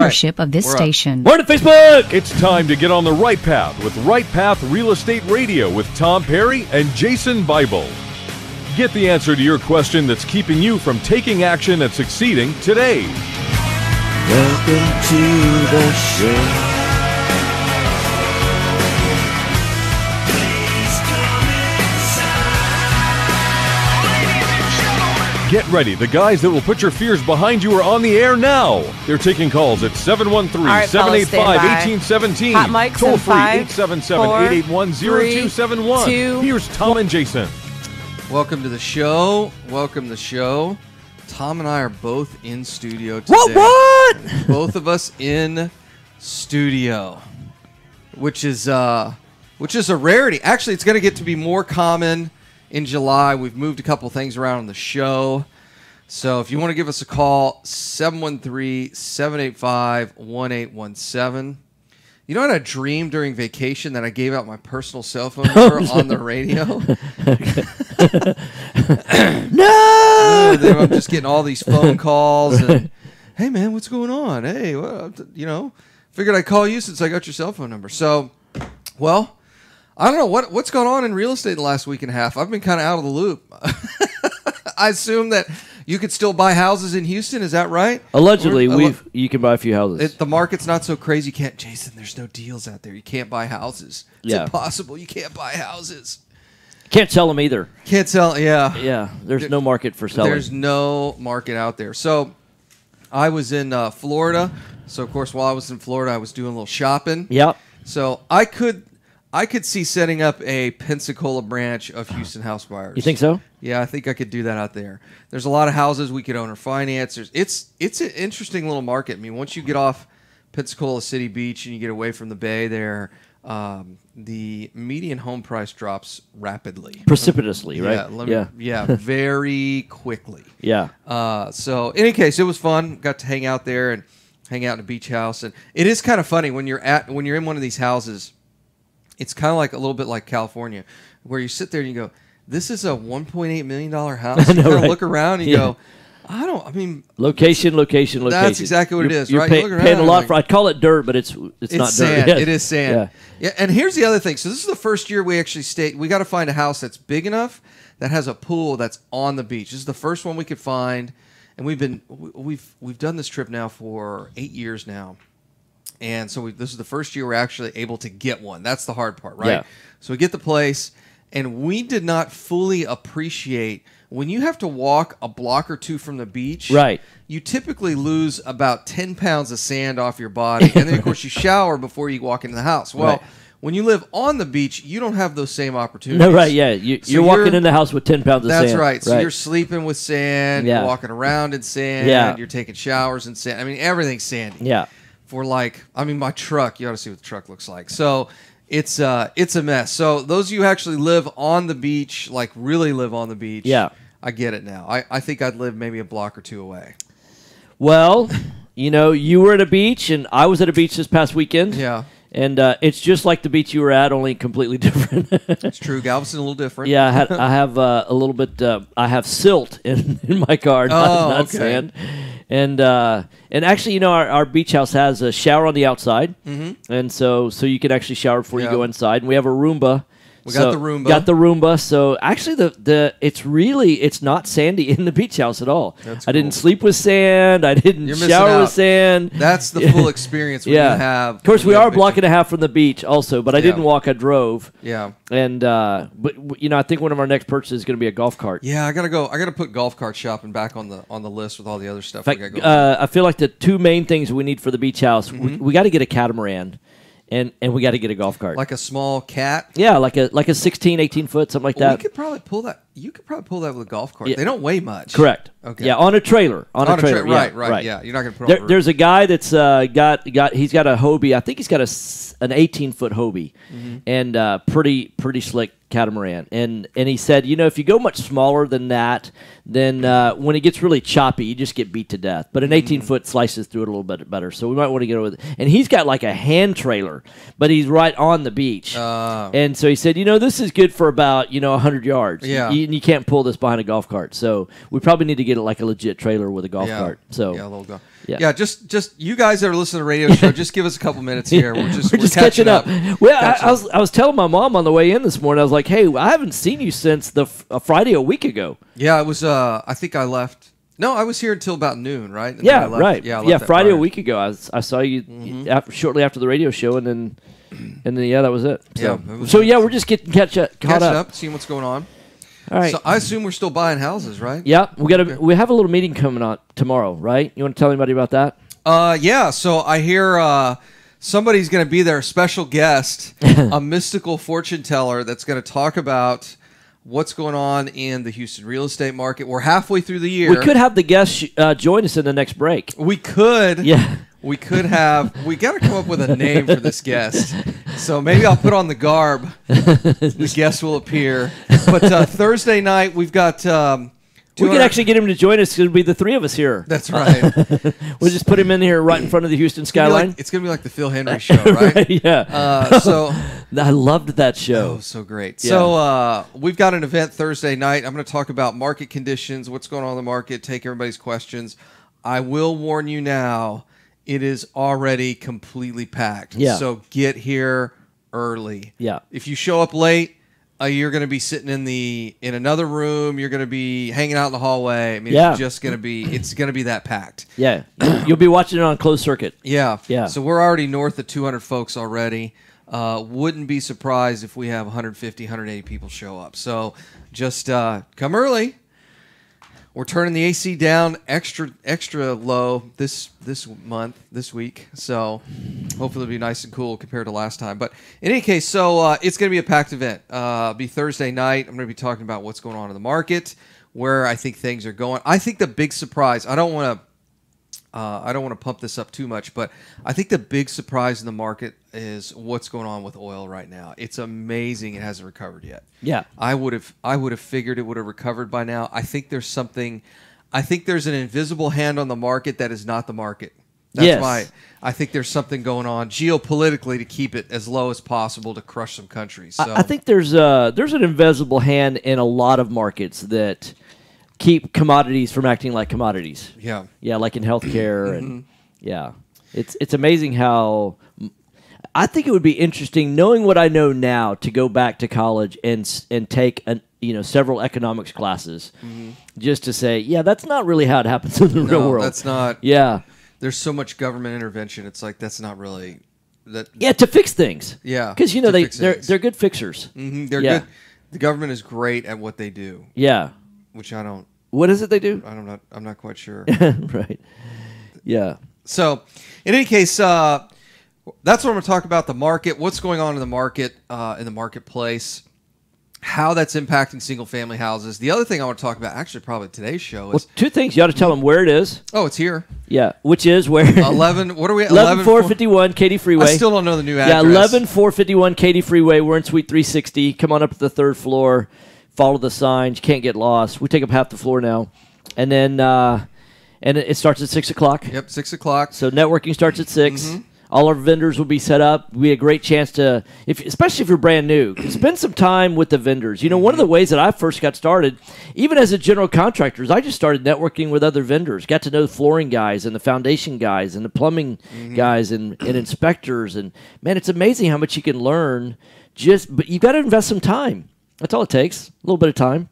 partnership of this station. Morning, Facebook! It's time to get on the right path with Right Path Real Estate Radio with Tom Perry and Jason Bible. Get the answer to your question that's keeping you from taking action and succeeding today. Welcome to the show. Get ready. The guys that will put your fears behind you are on the air now. They're taking calls at 713-785-1817. Hot mics Toll in free 877-881-0271. Here's Tom and Jason. Welcome to the show. Welcome to the show. Tom and I are both in studio today. What? Both of us in studio, which is a rarity. Actually, it's going to get to be more common in July. We've moved a couple things around on the show. So if you want to give us a call, 713-785-1817. You know what I dreamed during vacation that I gave out my personal cell phone number on the radio? No! I'm just getting all these phone calls and, hey, man, what's going on? Hey, well, figured I'd call you since I got your cell phone number. So, well, I don't know what's going on in real estate the last week and a half. I've been kind of out of the loop. I assume that you could still buy houses in Houston. Is that right? Allegedly, you can buy a few houses. The market's not so crazy. Jason, there's no deals out there. You can't buy houses. It's impossible. You can't buy houses. Can't sell them either. Can't sell. Yeah. Yeah. There's no market for selling. There's no market out there. So I was in Florida. So, of course, while I was in Florida, I was doing a little shopping. Yep. So I could see setting up a Pensacola branch of Houston House Buyers. You think so? Yeah, I think I could do that out there. There's a lot of houses we could own or finance. It's an interesting little market. I mean, once you get off Pensacola City Beach and you get away from the bay there, the median home price drops rapidly. Precipitously, right? Yeah, very quickly. Yeah. So, in any case, it was fun. Got to hang out there and hang out in a beach house. And it is kind of funny when you're in one of these houses. It's kind of like a little bit like California, where you sit there and you go, "This is a $1.8 million house." You kind of look around and you go, location. That's exactly what it is, right? You're paying a lot for. I'd call it dirt, but it's not sand. dirt. It is sand. Yeah. And here's the other thing. So this is the first year we actually stayed. We got to find a house that's big enough that has a pool that's on the beach. This is the first one we could find, and we've done this trip now for 8 years now. And so this is the first year we're actually able to get one. That's the hard part, right? Yeah. So we get the place, and we did not fully appreciate when you have to walk a block or two from the beach. Right. You typically lose about 10 pounds of sand off your body. And then, of course, you shower before you walk into the house. Well, when you live on the beach, you don't have those same opportunities. No, right, yeah. You're walking in the house with 10 pounds of sand. That's right. So you're sleeping with sand. You're walking around in sand. Yeah. You're taking showers in sand. I mean, everything's sandy. Yeah. My truck, you ought to see what the truck looks like. So it's a mess. So those of you who actually live on the beach, like really live on the beach, I get it now. I think I'd live maybe a block or two away. Well, you were at a beach, and I was at a beach this past weekend. Yeah. And it's just like the beach you were at, only completely different. It's true. Galveston a little different. Yeah, I have a little bit. I have silt in my car, not sand. And actually, our beach house has a shower on the outside, and so you can actually shower before you go inside. And we have a Roomba. We got the Roomba. So actually, it's not sandy in the beach house at all. That's I didn't sleep with sand. I didn't shower with sand. That's the full experience when you have. Of course, we are a block and a half from the beach also, but I didn't walk. I drove. Yeah. And but I think one of our next purchases is going to be a golf cart. Yeah, I gotta put golf cart shopping back on the list with all the other stuff. In fact, I feel like the two main things we need for the beach house, we got to get a catamaran. And we got to get a golf cart. Like a small cat? Yeah, like a 16, 18 foot, something like that. We could probably pull that. You could probably pull that with a golf cart. Yeah. They don't weigh much. Correct. Okay. Yeah, on a trailer. On a trailer. Right. Yeah, you're not going to put it on the roof. There's a guy that's he's got a Hobie. I think he's got an 18-foot Hobie, and pretty slick catamaran. And he said, if you go much smaller than that, then when it gets really choppy, you just get beat to death. But an 18-foot slices through it a little bit better. So we might want to get with it. And he's got like a hand trailer, but he's right on the beach. And so he said, this is good for about 100 yards. Yeah. you can't pull this behind a golf cart. So we probably need to get it like a legit trailer with a golf Yeah. cart. So Yeah, a little go. Yeah. Yeah, just you guys that are listening to the radio show, just give us a couple minutes here. We're just catching up. Well, Catching I was telling my mom on the way in this morning. I was like, "Hey, I haven't seen you since the Friday a week ago." Yeah, it was. I think I left. No, I was here until about noon, right? And then Yeah, I left. right. Yeah, I Yeah, left that Friday a Friday. week ago. I saw you shortly after the radio show, and then yeah, that was it. So, Yeah, it was- we're just getting caught Catching up. up, seeing what's going on. All right. So I assume we're still buying houses, right? Yeah, we have a little meeting coming on tomorrow, right? You want to tell anybody about that? Yeah. So I hear somebody's going to be there, a special guest, a mystical fortune teller that's going to talk about what's going on in the Houston real estate market. We're halfway through the year. We could have the guest join us in the next break. We could. Yeah. We could have. We got to come up with a name for this guest. So maybe I'll put on the garb. The guest will appear. But Thursday night we've got. We could actually get him to join us. It'll be the three of us here. That's right. We'll just put him in here right in front of the Houston skyline. It's gonna be like the Phil Henry show, right? Yeah. So. I loved that show. Oh, so great. Yeah. So we've got an event Thursday night. I'm going to talk about market conditions, what's going on in the market, take everybody's questions. I will warn you now, it is already completely packed. Yeah. So get here early. Yeah. If you show up late, you're going to be sitting in another room. You're going to be hanging out in the hallway. I mean, Yeah. it's going to be that packed. Yeah. You'll be watching it on closed circuit. Yeah. Yeah. So we're already north of 200 folks already. Wouldn't be surprised if we have 150, 180 people show up. So just come early. We're turning the AC down extra low this week. So hopefully it'll be nice and cool compared to last time. But in any case, so it's going to be a packed event. It'll be Thursday night. I'm going to be talking about what's going on in the market, where I think things are going. I think the big surprise, I don't want to pump this up too much, but I think the big surprise in the market is what's going on with oil right now. It's amazing it hasn't recovered yet. Yeah. I would have figured it would have recovered by now. I think there's an invisible hand on the market that is not the market. That's Yes. why I think there's something going on geopolitically to keep it as low as possible to crush some countries. So I think there's an invisible hand in a lot of markets that keep commodities from acting like commodities. yeah. Yeah, like in healthcare and yeah. It's amazing how I think it would be interesting, knowing what I know now, to go back to college and take several economics classes, just to say, yeah, that's not really how it happens in the real No, world. that's not. Yeah, There's so much government intervention. It's like that's not really that. yeah, to fix things. Yeah, because to fix things. they're good fixers. They're Yeah. good. The government is great at what they do, Yeah, which I don't. what is it they do? I'm not quite sure. Right. Yeah. So, in any case, that's what I'm going to talk about: the market, what's going on in the market, in the marketplace, how that's impacting single-family houses. The other thing I want to talk about, actually, probably today's show Well, is two things. You ought to tell them where it is. oh, it's here, Yeah, which is where 11. What are we? 11451 Katy Freeway. I still don't know the new Yeah, address. 11451 Katy Freeway. We're in Suite 360. Come on up to the third floor. Follow the signs. You can't get lost. We take up half the floor now. And then it starts at 6 o'clock. Yep, 6 o'clock. So networking starts at 6. All our vendors will be set up. We a great chance to, especially if you're brand new, spend some time with the vendors. You know, one of the ways that I first got started, even as a general contractor, is I just started networking with other vendors. Got to know the flooring guys and the foundation guys and the plumbing guys and inspectors. And man, it's amazing how much you can learn. But you got to invest some time. That's all it takes. A little bit of time.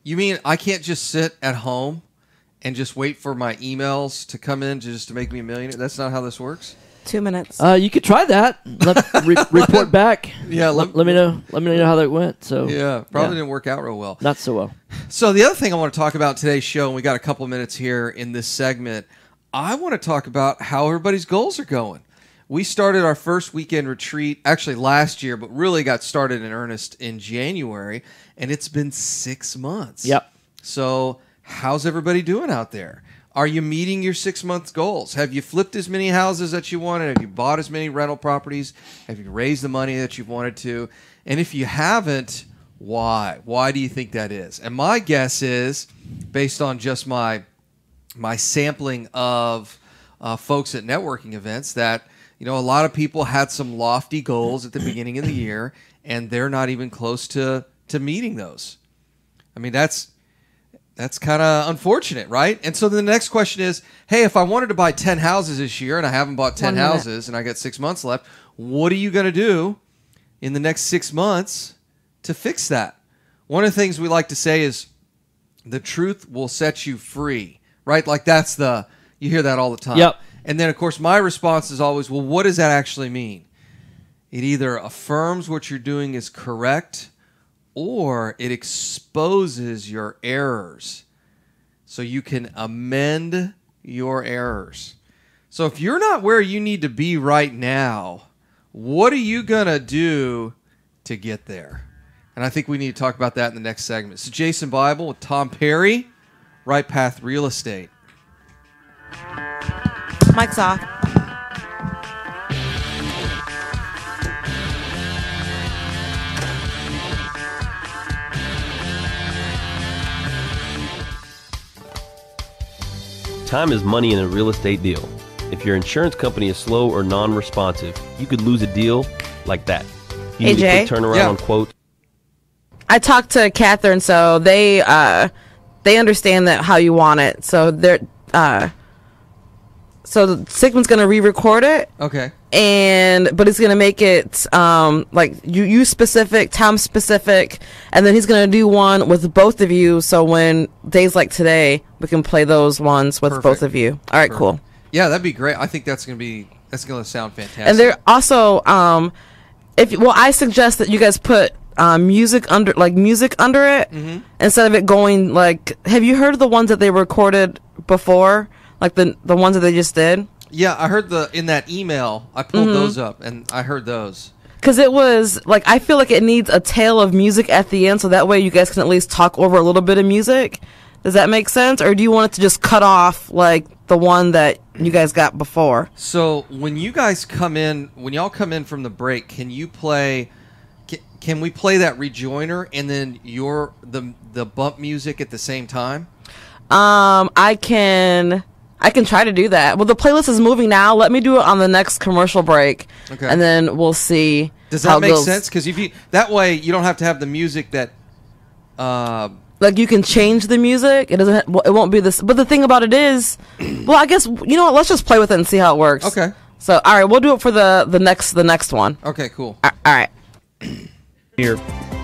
You mean I can't just sit at home and just wait for my emails to come in just to make me a millionaire? That's not how this works. 2 minutes. You could try that. Report back. Yeah, Let me know. Let me know how that went. So Yeah, probably didn't work out real well. not so well. So the other thing I want to talk about in today's show, and we got a couple minutes here in this segment, I want to talk about how everybody's goals are going. We started our first weekend retreat actually last year, but really got started in earnest in January, and it's been 6 months. Yep. So how's everybody doing out there? Are you meeting your 6 month goals? Have you flipped as many houses that you wanted? Have you bought as many rental properties? Have you raised the money that you've wanted to? And if you haven't, why? Why do you think that is? And my guess is, based on just my sampling of folks at networking events, that a lot of people had some lofty goals at the beginning of the year, and they're not even close to meeting those. I mean, that's kind of unfortunate, right? And so the next question is, hey, if I wanted to buy 10 houses this year and I haven't bought 10 houses and I got 6 months left, what are you going to do in the next 6 months to fix that? One of the things we like to say is the truth will set you free, right? Like you hear that all the time. Yep. And then, of course, my response is always, well, what does that actually mean? It either affirms what you're doing is correct or it exposes your errors so you can amend your errors. So if you're not where you need to be right now, what are you going to do to get there? And I think we need to talk about that in the next segment. So Jason Bible with Tom Perry, Right Path Real Estate. Mic's off. Time is money in a real estate deal. If your insurance company is slow or non-responsive, you could lose a deal like that. You need a quick turnaround on quote. I talked to Catherine, so they understand that how you want it. So they're so Sigmund's gonna re-record it. Okay. But it's gonna make it like you specific, Tom specific, and then he's gonna do one with both of you. So when days like today, we can play those ones with both of you. All right, cool. Yeah, that'd be great. I think that's gonna sound fantastic. And they're also I suggest that you guys put music under it instead of it going like. Have you heard of the ones that they recorded before? Like the ones that they just did? Yeah, I heard in that email. I pulled those up, and I heard those. Because it was, like, I feel like it needs a tail of music at the end, so that way you guys can at least talk over a little bit of music. Does that make sense? Or do you want it to just cut off, like, the one that you guys got before? So when y'all come in from the break, can you play... Can we play that rejoiner and then the bump music at the same time? I can try to do that. Well, the playlist is moving now. Let me do it on the next commercial break. Okay. And then we'll see. Does that make sense? Because that way you don't have to have the music that. Like you can change the music. It doesn't. It won't be this. But the thing about it is, well, I guess you know what. Let's just play with it and see how it works. Okay. So all right, we'll do it for the next one. Okay. Cool. All right. Here,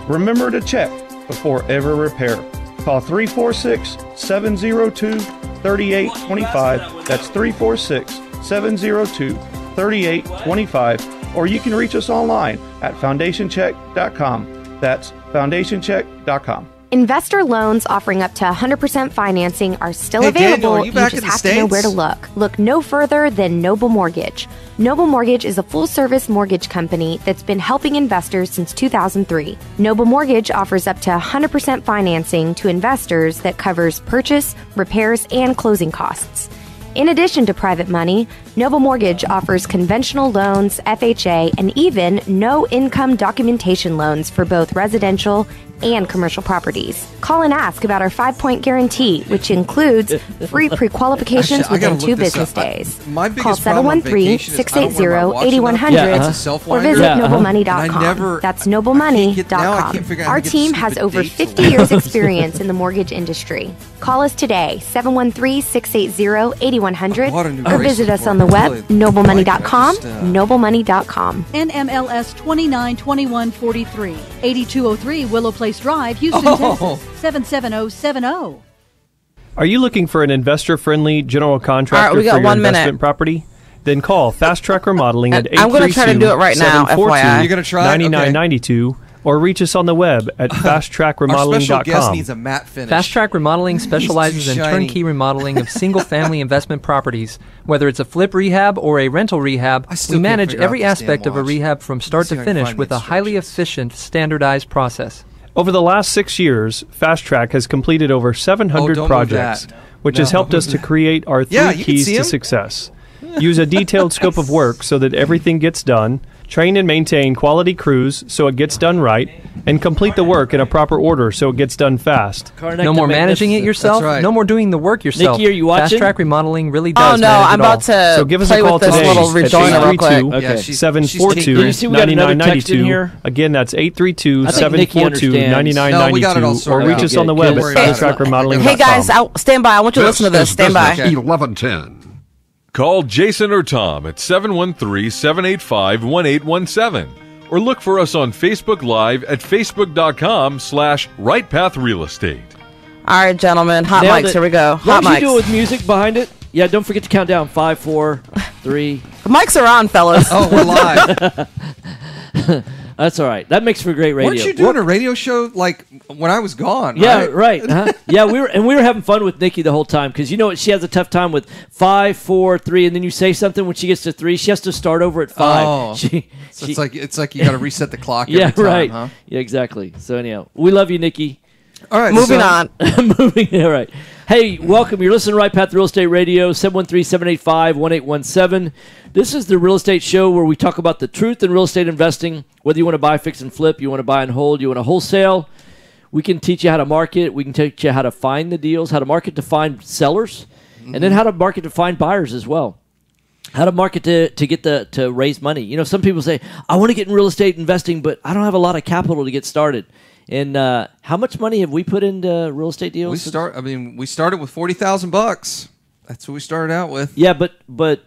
remember to check before ever repair. Call 346-702-3825. That's 346-702-3825. Or you can reach us online at foundationcheck.com. That's foundationcheck.com. Investor loans offering up to 100% financing are still available. Daniel, you just have to know where to look. Look no further than Noble Mortgage. Noble Mortgage is a full-service mortgage company that's been helping investors since 2003. Noble Mortgage offers up to 100% financing to investors that covers purchase, repairs, and closing costs. In addition to private money, Noble Mortgage offers conventional loans, FHA, and even no-income documentation loans for both residential and commercial properties. Call and ask about our 5-point guarantee, which includes free pre-qualifications within 2 business days. Call 713-680-8100 or visit noblemoney.com. That's noblemoney.com. Our team has over 50 years experience in the mortgage industry. Call us today, 713-680-8100 or visit us on the web, noblemoney.com, noblemoney.com. NMLS 292143, 8203 Willow Place Drive, Houston, Texas, 77070. Are you looking for an investor-friendly general contractor for your investment property? Then call Fast Track Remodeling at 832-742-9992 I'm going to try to do it right now, FYI. You're going to try? 9992 or reach us on the web at fasttrackremodeling.com. Our special guest needs a matte finish. Fast Track Remodeling specializes in turnkey remodeling of single-family investment properties. Whether it's a flip rehab or a rental rehab, we manage every aspect of a rehab from start to finish with a highly efficient, standardized process. Over the last 6 years, Fast Track has completed over 700 projects, which has helped us to create our 3 keys to success. Use a detailed scope of work so that everything gets done. train and maintain quality crews so it gets done right, and complete the work in a proper order so it gets done fast. No more managing it yourself. That's right. No more doing the work yourself. Nikki, are you watching? Fast Track Remodeling really does. Oh no, manage I'm it all. about to So give us play a call with this today little at rejoiner real quick. 832-742-9992. Again, that's 832-742-9992. No, we got it all sorted or reach out. us on the web at fasttrackremodeling.com. Hey guys, stand by. I want you to listen to this. Stand by. 1110. Call Jason or Tom at 713-785-1817 or look for us on Facebook Live at facebook.com/rightpathrealestate. All right, gentlemen. Hot Nailed mics. it. Here we go. Hot Why don't mics. you do it with music behind it? Yeah, don't forget to count down. 5, 4, 3. The mics are on, fellas. Oh, we're live. That's all right. That makes for great radio. Weren't you doing a radio show like when I was gone? Yeah, right. Yeah, we were having fun with Nikki the whole time because you know what? She has a tough time with 5, 4, 3, and then you say something when she gets to 3, she has to start over at 5. Oh, so it's like you got to reset the clock. Yeah, every time, right. Huh? Yeah, exactly. So anyhow, we love you, Nikki. All right, moving on. All right. Hey, welcome. You're listening to Right Path Real Estate Radio, 713-785-1817. This is the real estate show where we talk about the truth in real estate investing. Whether you want to buy, fix, and flip, you want to buy and hold, you want to wholesale, we can teach you how to market. We can teach you how to find the deals, how to market to find sellers, and then how to market to find buyers as well. How to market to get to raise money. You know, some people say, I want to get in real estate investing, but I don't have a lot of capital to get started. And how much money have we put into real estate deals? We started with $40,000. That's what we started out with. Yeah, but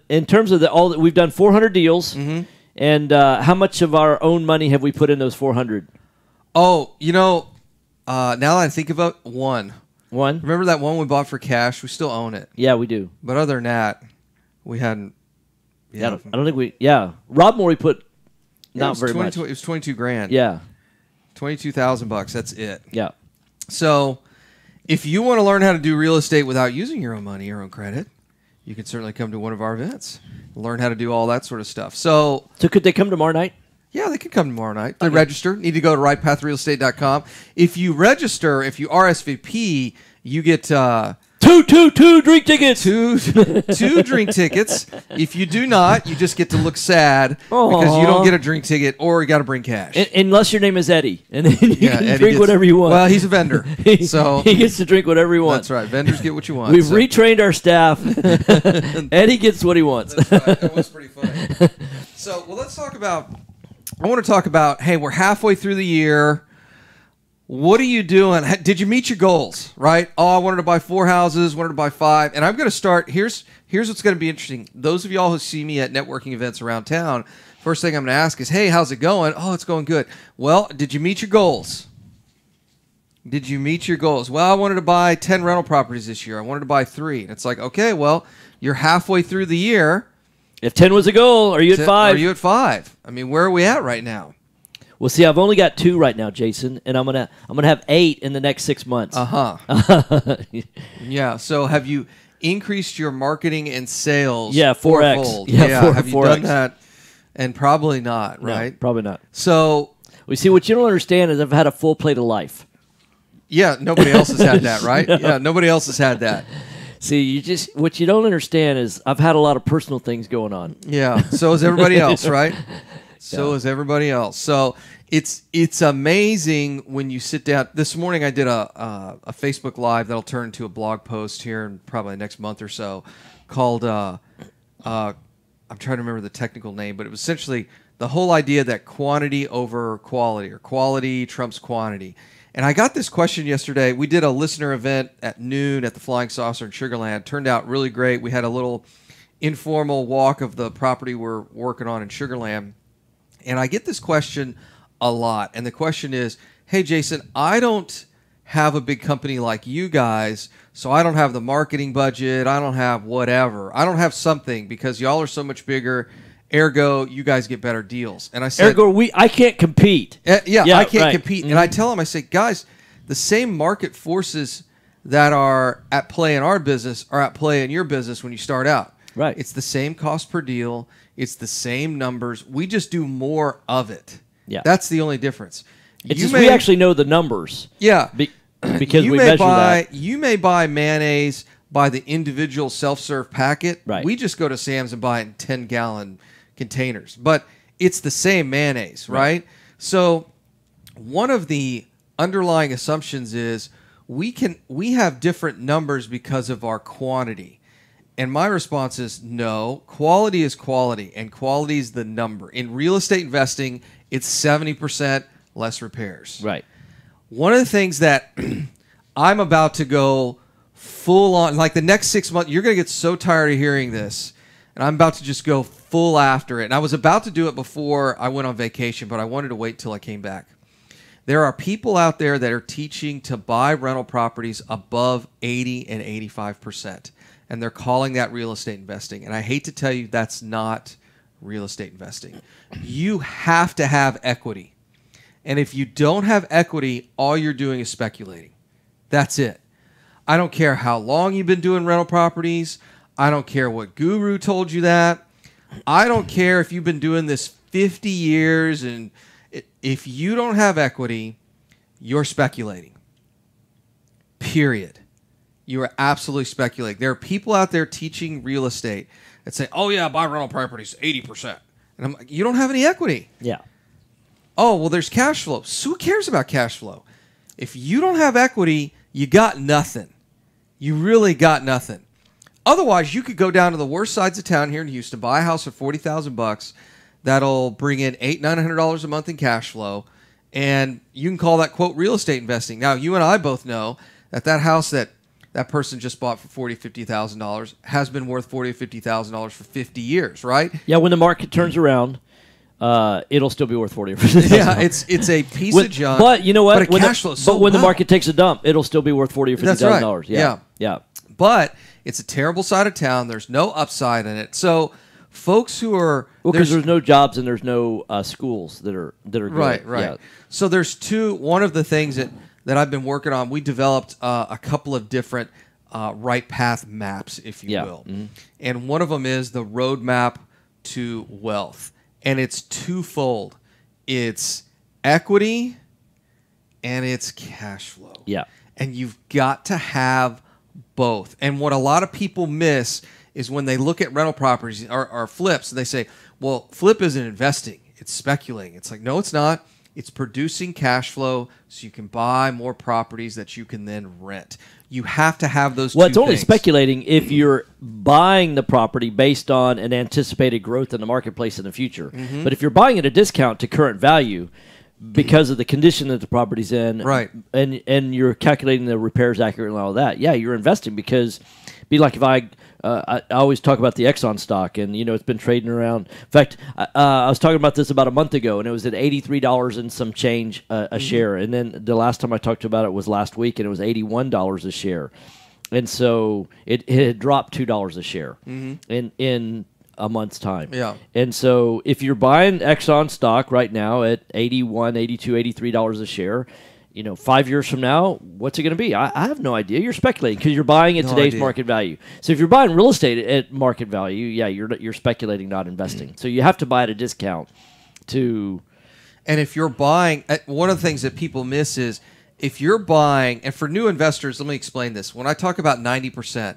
in terms of we've done 400 deals, and how much of our own money have we put in those 400? Oh, now that I think of it, one. Remember that one we bought for cash? We still own it. Yeah, we do. But other than that, we hadn't. Yeah, I don't think we. Yeah, Rob Morey put not very much. It was $22,000. Yeah. $22,000. That's it. Yeah. So, if you want to learn how to do real estate without using your own money, your own credit, you can certainly come to one of our events. Learn how to do all that sort of stuff. So could they come tomorrow night? Yeah, they can come tomorrow night. They register. Need to go to rightpathrealestate.com. If you register, if you RSVP, you get two drink tickets. Two drink tickets. If you do not, you just get to look sad because you don't get a drink ticket, or you got to bring cash. Unless your name is Eddie, and then you can Eddie drink whatever you want. Well, he's a vendor, so he gets to drink whatever he wants. That's right. Vendors get what you want. We've retrained our staff. Eddie gets what he wants. That's right. That was pretty funny. So, let's talk about. I want to talk about. Hey, we're halfway through the year. What are you doing? Did you meet your goals, right? Oh, I wanted to buy 4 houses, wanted to buy 5. And I'm going to start. Here's what's going to be interesting. Those of y'all who see me at networking events around town, first thing I'm going to ask is, hey, how's it going? Oh, it's going good. Well, did you meet your goals? Did you meet your goals? Well, I wanted to buy 10 rental properties this year. I wanted to buy 3. And it's like, okay, well, you're halfway through the year. If 10 was a goal, are you at 5? Are you at 5? I mean, where are we at right now? Well, see, I've only got 2 right now, Jason, and I'm gonna have 8 in the next 6 months. Yeah. So, have you increased your marketing and sales? Yeah, 4x. Fourfold? Yeah, have you done that? And probably not, right? No, probably not. So, we see what you don't understand is I've had a full plate of life. Yeah, nobody else has had that, right? No. Yeah, nobody else has had that. See, what you don't understand is I've had a lot of personal things going on. Yeah. So is everybody else, right? So is everybody else. So it's amazing when you sit down. This morning I did a Facebook Live that'll turn into a blog post here in probably the next month or so called, I'm trying to remember the technical name, but it was essentially the whole idea that quantity over quality or quality trumps quantity. And I got this question yesterday. We did a listener event at noon at the Flying Saucer in Sugar Land. Turned out really great. We had a little informal walk of the property we're working on in Sugar Land. And I get this question a lot. And the question is, hey, Jason, I don't have a big company like you guys, so I don't have the marketing budget. I don't have whatever. I don't have something because y'all are so much bigger. Ergo, you guys get better deals. And I said, I can't compete. I can't compete. Mm-hmm. And I tell them, I say, guys, the same market forces that are at play in our business are at play in your business when you start out. Right. It's the same cost per deal. It's the same numbers. We just do more of it. Yeah. That's the only difference. We actually know the numbers. Yeah. Because we measure that. You may buy mayonnaise by the individual self-serve packet. Right. We just go to Sam's and buy it in 10-gallon containers. But it's the same mayonnaise, right? So one of the underlying assumptions is we have different numbers because of our quantity. And my response is no. Quality is quality, and quality is the number. In real estate investing, it's 70% less repairs. Right. One of the things that I'm about to go full on, like the next 6 months, you're going to get so tired of hearing this, and I'm about to just go full after it. And I was about to do it before I went on vacation, but I wanted to wait till I came back. There are people out there that are teaching to buy rental properties above 80 and 85%. And they're calling that real estate investing. And I hate to tell you, that's not real estate investing. You have to have equity. And if you don't have equity, all you're doing is speculating. That's it. I don't care how long you've been doing rental properties. I don't care what guru told you that. I don't care if you've been doing this 50 years. And if you don't have equity, you're speculating. Period. You are absolutely speculating. There are people out there teaching real estate that say, oh, yeah, buy rental properties 80%. And I'm like, you don't have any equity. Yeah. Oh, well, there's cash flow. So who cares about cash flow? If you don't have equity, you got nothing. You really got nothing. Otherwise, you could go down to the worst sides of town here in Houston, buy a house for $40,000. That'll bring in $800-900 a month in cash flow. And you can call that, quote, real estate investing. Now, you and I both know that house that person just bought for $40,000-50,000 has been worth $40,000-50,000 for 50 years, right? Yeah, when the market turns around, it'll still be worth $40,000 or $50,000. Yeah, it's a piece of junk. But you know what? But when the market takes a dump, it'll still be worth $40,000 or $50,000. That's right. Yeah. But it's a terrible side of town. There's no upside in it. So folks who are because there's no jobs and there's no schools that are good. Right. Yeah. So there's one of the things that I've been working on. We developed a couple of different right path maps, if you will. Mm-hmm. And one of them is the roadmap to wealth. And it's twofold. It's equity and it's cash flow. Yeah. And you've got to have both. And what a lot of people miss is when they look at rental properties or flips, they say, well, flip isn't investing. It's speculating. It's like, no, it's not. It's producing cash flow so you can buy more properties that you can then rent. You have to have those two things. Well, it's only speculating if you're buying the property based on an anticipated growth in the marketplace in the future. Mm-hmm. But if you're buying at a discount to current value because of the condition that the property's in, right, and you're calculating the repairs accurately and all that, yeah, you're investing because it'd be like if I always talk about the Exxon stock, and it's been trading around. In fact, I was talking about this about a month ago, and it was at $83 and some change a share. And then the last time I talked about it was last week, and it was $81 a share. And so it had dropped $2 a share in a month's time. Yeah. And so if you're buying Exxon stock right now at $81, $82, $83 a share, 5 years from now, what's it going to be? I have no idea. You're speculating because you're buying at today's market value. So if you're buying real estate at market value, yeah, you're speculating, not investing. So you have to buy at a discount to. And if you're buying, one of the things that people miss is if you're buying, and for new investors, let me explain this. When I talk about 90%,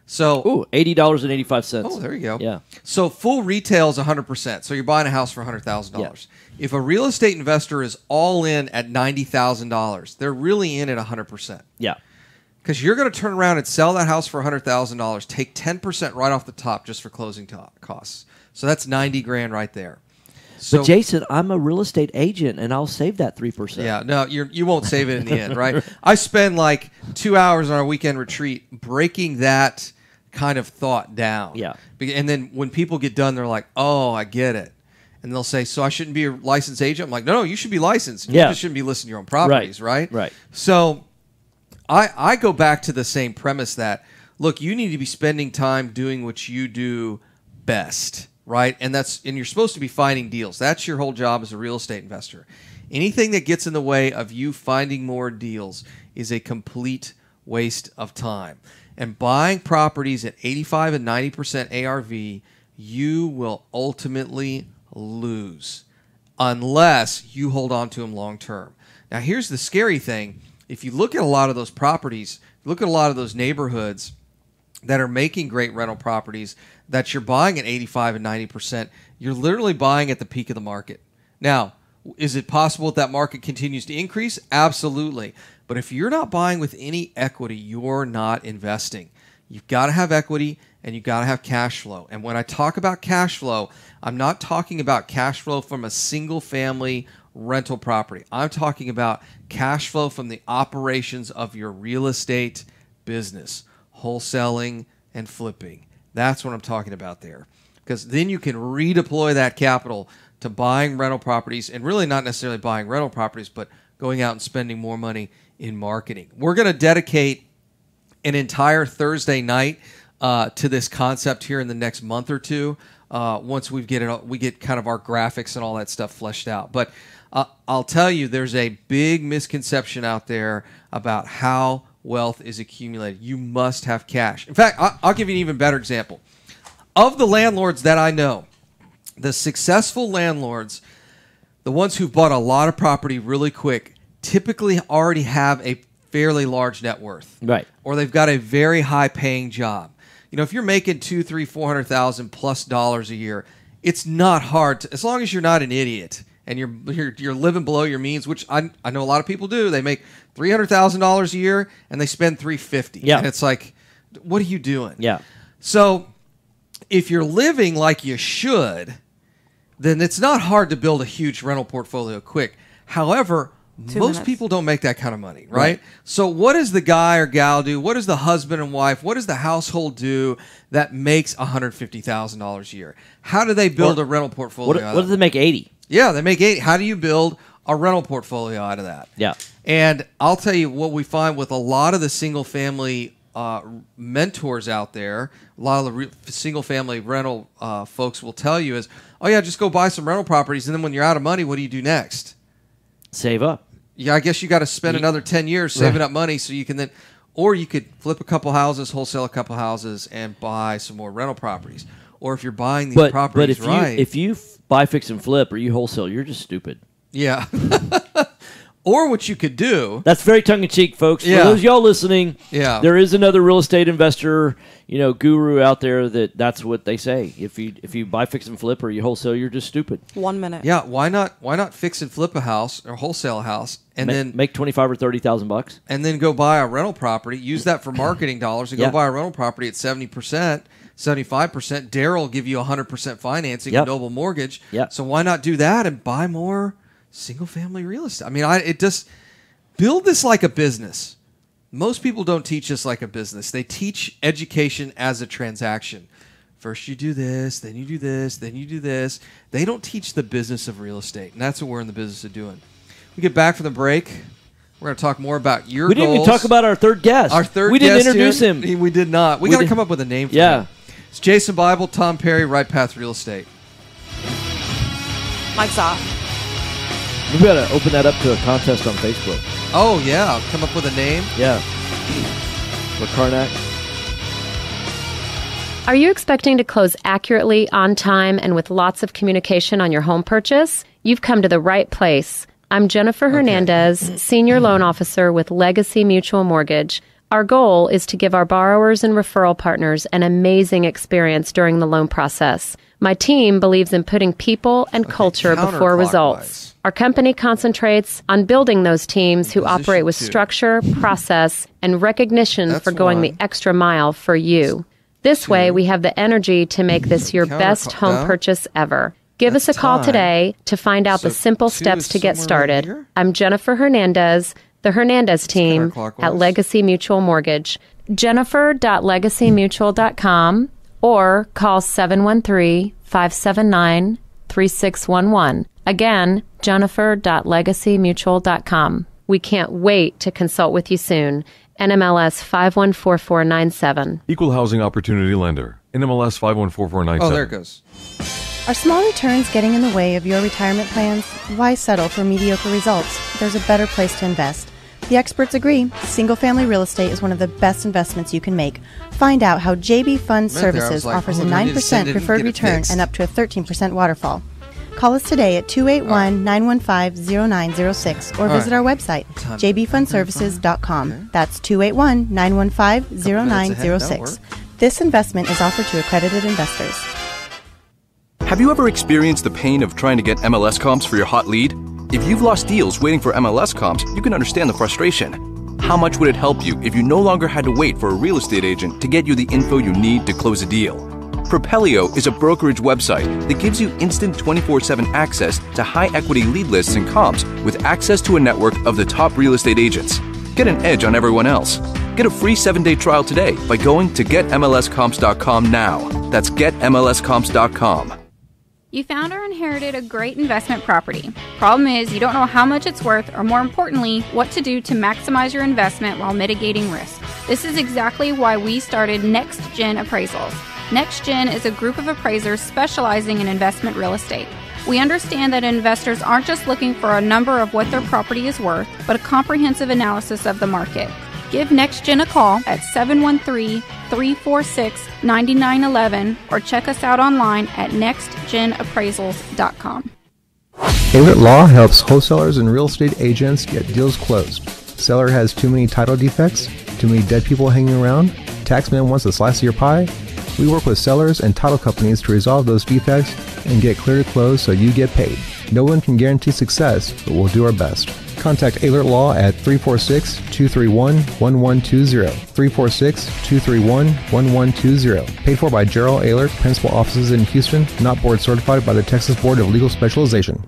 so $80.85. Oh, there you go. Yeah. So full retail is 100%. So you're buying a house for $100,000. Yeah. If a real estate investor is all in at $90,000, they're really in at 100%. Yeah. Because you're going to turn around and sell that house for $100,000, take 10% right off the top just for closing costs. So that's $90,000 right there. So, but Jason, I'm a real estate agent, and I'll save that 3%. Yeah, no, you won't save it in the end, right? I spend like 2 hours on our weekend retreat breaking that kind of thought down. Yeah. And then when people get done, they're like, oh, I get it. And they'll say, so I shouldn't be a licensed agent? I'm like, no, you should be licensed. You just shouldn't be listing your own properties, right? Right. So I go back to the same premise that, look, you need to be spending time doing what you do best, right? And you're supposed to be finding deals. That's your whole job as a real estate investor. Anything that gets in the way of you finding more deals is a complete waste of time. And buying properties at 85 and 90% ARV, you will ultimately lose unless you hold on to them long term. Now, here's the scary thing. If you look at a lot of those properties, look at a lot of those neighborhoods that are making great rental properties, that you're buying at 85 and 90%, you're literally buying at the peak of the market. Now, is it possible that market continues to increase? Absolutely. But if you're not buying with any equity, you're not investing. You've got to have equity and you've got to have cash flow. And when I talk about cash flow, I'm not talking about cash flow from a single family rental property. I'm talking about cash flow from the operations of your real estate business, wholesaling and flipping. That's what I'm talking about there. Because then you can redeploy that capital to buying rental properties, and really not necessarily buying rental properties, but going out and spending more money in marketing. We're going to dedicate an entire Thursday night to this concept here in the next month or two. Once we get kind of our graphics and all that stuff fleshed out. But I'll tell you, there's a big misconception out there about how wealth is accumulated. You must have cash. In fact, I'll give you an even better example. Of the landlords that I know, the successful landlords, the ones who've bought a lot of property really quick, typically already have a fairly large net worth. Right. Or they've got a very high paying job. You know, if you're making $200,000, $300,000 plus a year, it's not hard to, as long as you're not an idiot and you're living below your means, which I know a lot of people do. They make $300,000 a year and they spend $350,000. Yeah. And it's like, what are you doing? Yeah. So if you're living like you should, then it's not hard to build a huge rental portfolio quick. However, most people don't make that kind of money, right? So what does the guy or gal do? What does the husband and wife, what does the household do that makes $150,000 a year? How do they build a rental portfolio? What do they make 80? Yeah, they make 80. How do you build a rental portfolio out of that? Yeah. And I'll tell you what we find with a lot of the single family mentors out there, a lot of the single family rental folks will tell you is, oh yeah, just go buy some rental properties, and then when you're out of money, what do you do next? Save up. Yeah, I guess you got to spend another 10 years saving up money so you can then, or you could flip a couple houses, wholesale a couple houses, and buy some more rental properties. Or if you're buying these properties if you buy, fix, and flip, or you wholesale, you're just stupid. Yeah. Or what you could do. That's very tongue-in-cheek, folks. Yeah. For those of y'all listening, yeah, there is another real estate investor, guru out there that's what they say. If you buy, fix, and flip, or you wholesale, you're just stupid. 1 minute. Yeah. Why not fix and flip a house or wholesale a house and then make $25,000 or $30,000 and then go buy a rental property? Use that for marketing dollars and go buy a rental property at 70%, 75%. Daryl will give you 100% financing, a Noble Mortgage. Yep. So why not do that and buy more single-family real estate? I mean, it just build this like a business. Most people don't teach this like a business. They teach education as a transaction. First you do this, then you do this, then you do this. They don't teach the business of real estate, and that's what we're in the business of doing. We get back from the break. We're going to talk more about your goals. We didn't even talk about our third guest. We didn't introduce him. We did not. We got to come up with a name for him. It's Jason Bible, Tom Perry, Right Path Real Estate. Mike's off. We got to open that up to a contest on Facebook. Oh, yeah. Come up with a name? Yeah. For Karnak. Are you expecting to close accurately, on time, and with lots of communication on your home purchase? You've come to the right place. I'm Jennifer Hernandez, Senior Loan Officer with Legacy Mutual Mortgage. Our goal is to give our borrowers and referral partners an amazing experience during the loan process. My team believes in putting people and culture before results. Our company concentrates on building those teams who operate with structure, process, and recognition for going the extra mile for you. This way, we have the energy to make this your best home purchase ever. Give us a call today to find out the simple steps to get started. I'm Jennifer Hernandez, the Hernandez team at Legacy Mutual Mortgage. Jennifer.legacymutual.com or call 713-579-3611. Again, Jennifer.legacymutual.com. We can't wait to consult with you soon. NMLS 514497. Equal Housing Opportunity Lender. NMLS 514497. Oh, there it goes. Are small returns getting in the way of your retirement plans? Why settle for mediocre results? There's a better place to invest. The experts agree. Single-family real estate is one of the best investments you can make. Find out how JB Fund Services offers a 9% preferred return and up to a 13% waterfall. Call us today at 281-915-0906 or visit our website, jbfundservices.com. That's 281-915-0906. This investment is offered to accredited investors. Have you ever experienced the pain of trying to get MLS comps for your hot lead? If you've lost deals waiting for MLS comps, you can understand the frustration. How much would it help you if you no longer had to wait for a real estate agent to get you the info you need to close a deal? Propelio is a brokerage website that gives you instant 24/7 access to high-equity lead lists and comps with access to a network of the top real estate agents. Get an edge on everyone else. Get a free 7-day trial today by going to getmlscomps.com now. That's getmlscomps.com. You found or inherited a great investment property. Problem is, you don't know how much it's worth, or more importantly, what to do to maximize your investment while mitigating risk. This is exactly why we started Next Gen Appraisals. Next Gen is a group of appraisers specializing in investment real estate. We understand that investors aren't just looking for a number of what their property is worth, but a comprehensive analysis of the market. Give Next Gen a call at 713-346-9911 or check us out online at nextgenappraisals.com. Aylert Law helps wholesalers and real estate agents get deals closed. Seller has too many title defects, too many dead people hanging around, taxman wants a slice of your pie. We work with sellers and title companies to resolve those defects and get clear to close so you get paid. No one can guarantee success, but we'll do our best. Contact Aylert Law at 346-231-1120. 346-231-1120. Paid for by Gerald Aylert, principal offices in Houston, not board certified by the Texas Board of Legal Specialization.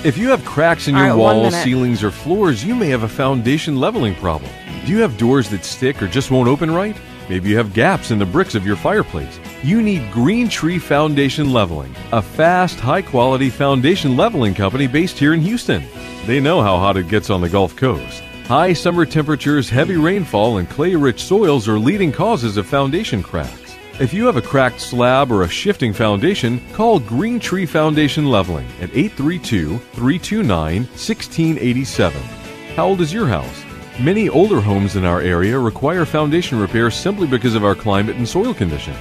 If you have cracks in your walls, ceilings, or floors, you may have a foundation leveling problem. Do you have doors that stick or just won't open right? Maybe you have gaps in the bricks of your fireplace. You need Green Tree Foundation Leveling, a fast, high-quality foundation leveling company based here in Houston. They know how hot it gets on the Gulf Coast. High summer temperatures, heavy rainfall, and clay-rich soils are leading causes of foundation cracks. If you have a cracked slab or a shifting foundation, call Green Tree Foundation Leveling at 832-329-1687. How old is your house? Many older homes in our area require foundation repair simply because of our climate and soil conditions.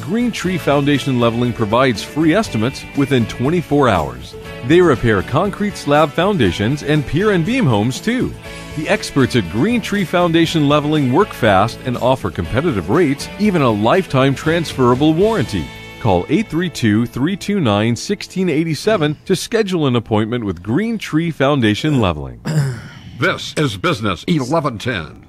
Green Tree Foundation Leveling provides free estimates within 24 hours. They repair concrete slab foundations and pier and beam homes too. The experts at Green Tree Foundation Leveling work fast and offer competitive rates, even a lifetime transferable warranty. Call 832-329-1687 to schedule an appointment with Green Tree Foundation Leveling. This is Business 1110.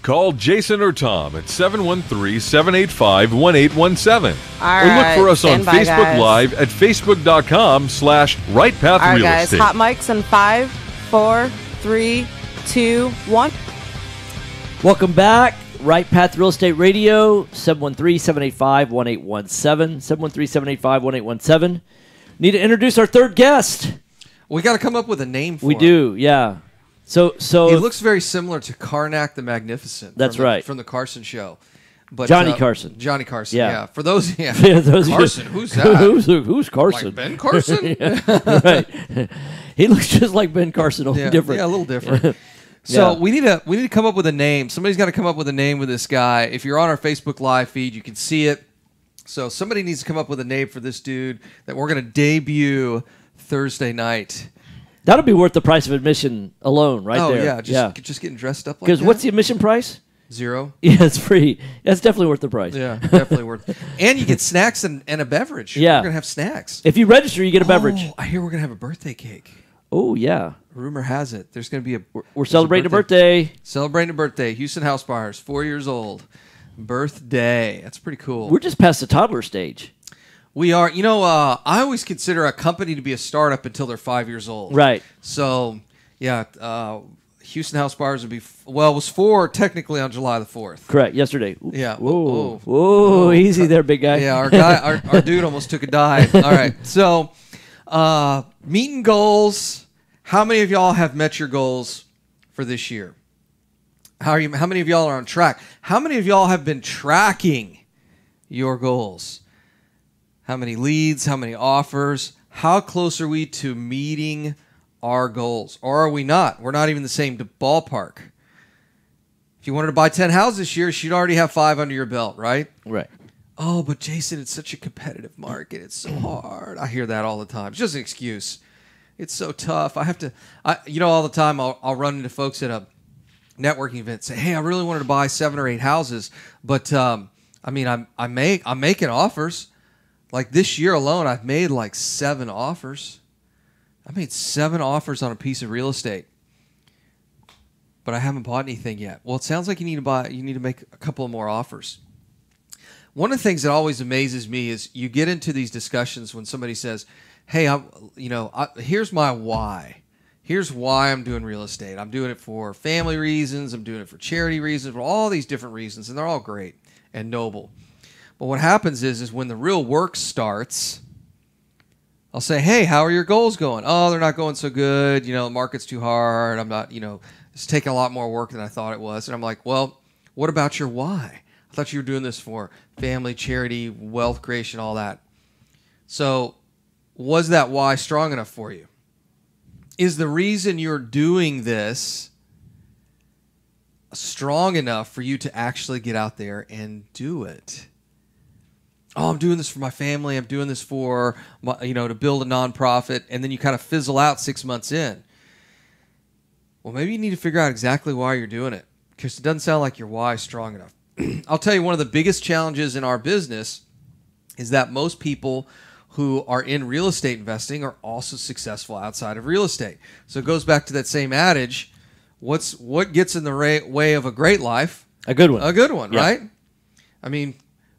Call Jason or Tom at 713-785-1817. All or look right, for us on by, Facebook guys. Live at facebook.com/RightPath All right, Real guys, Estate. hot mics in 5, 4, 3, 2, 1. Welcome back. Right Path Real Estate Radio, 713-785-1817. 713-785-1817. Need to introduce our third guest. We got to come up with a name for We him. do, yeah. So he looks very similar to Karnak the Magnificent. That's right. From the Carson show. But Johnny Carson. Johnny Carson, Yeah. yeah. For those, those Carson, who's that? Who's Carson? Like Ben Carson? Yeah, right. He looks just like Ben Carson, only different. Yeah, a little different. So we need to come up with a name. Somebody's got to come up with a name with this guy. If you're on our Facebook Live feed, you can see it. So somebody needs to come up with a name for this dude that we're going to debut Thursday night. That'll be worth the price of admission alone, right there. Oh, yeah. Just getting dressed up like that. Because what's the admission price? 0. Yeah, it's free. That's definitely worth the price. Yeah, definitely worth it. And you get snacks and a beverage. Yeah. We're going to have snacks. If you register, you get a beverage. I hear we're going to have a birthday cake. Oh, yeah. Rumor has it. There's going to be We're celebrating a birthday. Celebrating a birthday. Houston House Buyers, 4 years old. Birthday. That's pretty cool. We're just past the toddler stage. We are. You know, I always consider a company to be a startup until they're 5 years old. Right. So, yeah, Houston House Buyers would be, it was 4 technically on July the 4th. Correct. Yesterday. Yeah. Whoa. Whoa. Easy there, big guy. Yeah, our guy, our dude almost took a dive. All right. So, meeting goals. How many of y'all have met your goals for this year? How many of y'all are on track? How many of y'all have been tracking your goals? How many leads? How many offers? How close are we to meeting our goals? Or are we not? We're not even the same ballpark. If you wanted to buy 10 houses this year, you'd already have 5 under your belt, right? Right. Oh, but Jason, it's such a competitive market. It's so hard. I hear that all the time. It's just an excuse. It's so tough. All the time I'll run into folks at a networking event and say, hey, I really wanted to buy 7 or 8 houses, but I I mean, I'm making offers. Like this year alone, I've made like 7 offers. I made 7 offers on a piece of real estate, but I haven't bought anything yet. Well, it sounds like you need to make a couple of more offers. One of the things that always amazes me is you get into these discussions when somebody says, "Hey, here's my why. Here's why I'm doing real estate. I'm doing it for family reasons. I'm doing it for charity reasons, for all these different reasons, and they're all great and noble." But what happens is when the real work starts, I'll say, "Hey, how are your goals going?" "Oh, they're not going so good. The market's too hard. I'm not, it's taking a lot more work than I thought it was." And I'm like, "Well, what about your why? I thought you were doing this for family, charity, wealth creation, all that." So was that why strong enough for you? Is the reason you're doing this strong enough for you to actually get out there and do it? "Oh, I'm doing this for my family. I'm doing this for, to build a nonprofit." And then you kind of fizzle out 6 months in. Well, maybe you need to figure out exactly why you're doing it, because it doesn't sound like your why is strong enough. I'll tell you, one of the biggest challenges in our business is that most people who are in real estate investing are also successful outside of real estate. So it goes back to that same adage, what gets in the way of a great life? A good one. A good one, yeah. Right? I mean,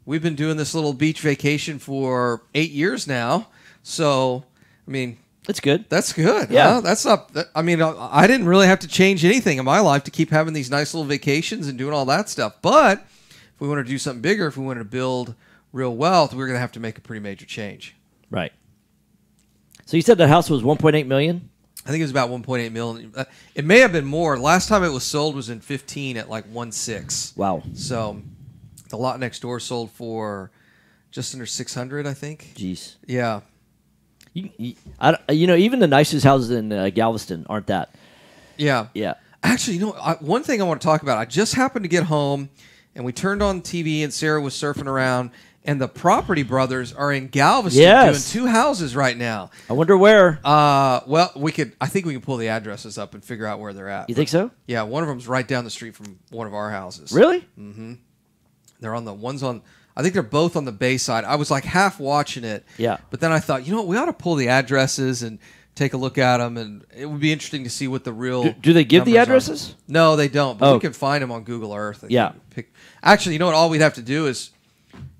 we've been doing this little beach vacation for 8 years now. So, I mean, that's good. That's good. Yeah. Huh? That's not, I mean, I didn't really have to change anything in my life to keep having these nice little vacations and doing all that stuff. But if we wanted to do something bigger, if we wanted to build real wealth, we're going to have to make a pretty major change. Right. So you said the house was $1.8 million? I think it was about $1.8 million. It may have been more. Last time it was sold was in 2015 at like 1.6. Wow. So the lot next door sold for just under $600, I think. Jeez. Yeah. Even the nicest houses in Galveston aren't that. Yeah. Yeah. Actually, one thing I want to talk about. I just happened to get home, and we turned on TV, and Sarah was surfing around, and the Property Brothers are in Galveston doing 2 houses right now. I wonder where. Well, I think we can pull the addresses up and figure out where they're at. You think so? Yeah, one of them's right down the street from one of our houses. Really? Mm-hmm. They're on the ones on. I think they're both on the Bay side. I was like half watching it. Yeah. But then I thought, we ought to pull the addresses and take a look at them, and it would be interesting to see what the real. Do they give the addresses? No, they don't. But we can find them on Google Earth. Yeah. Actually, you know what? All we'd have to do is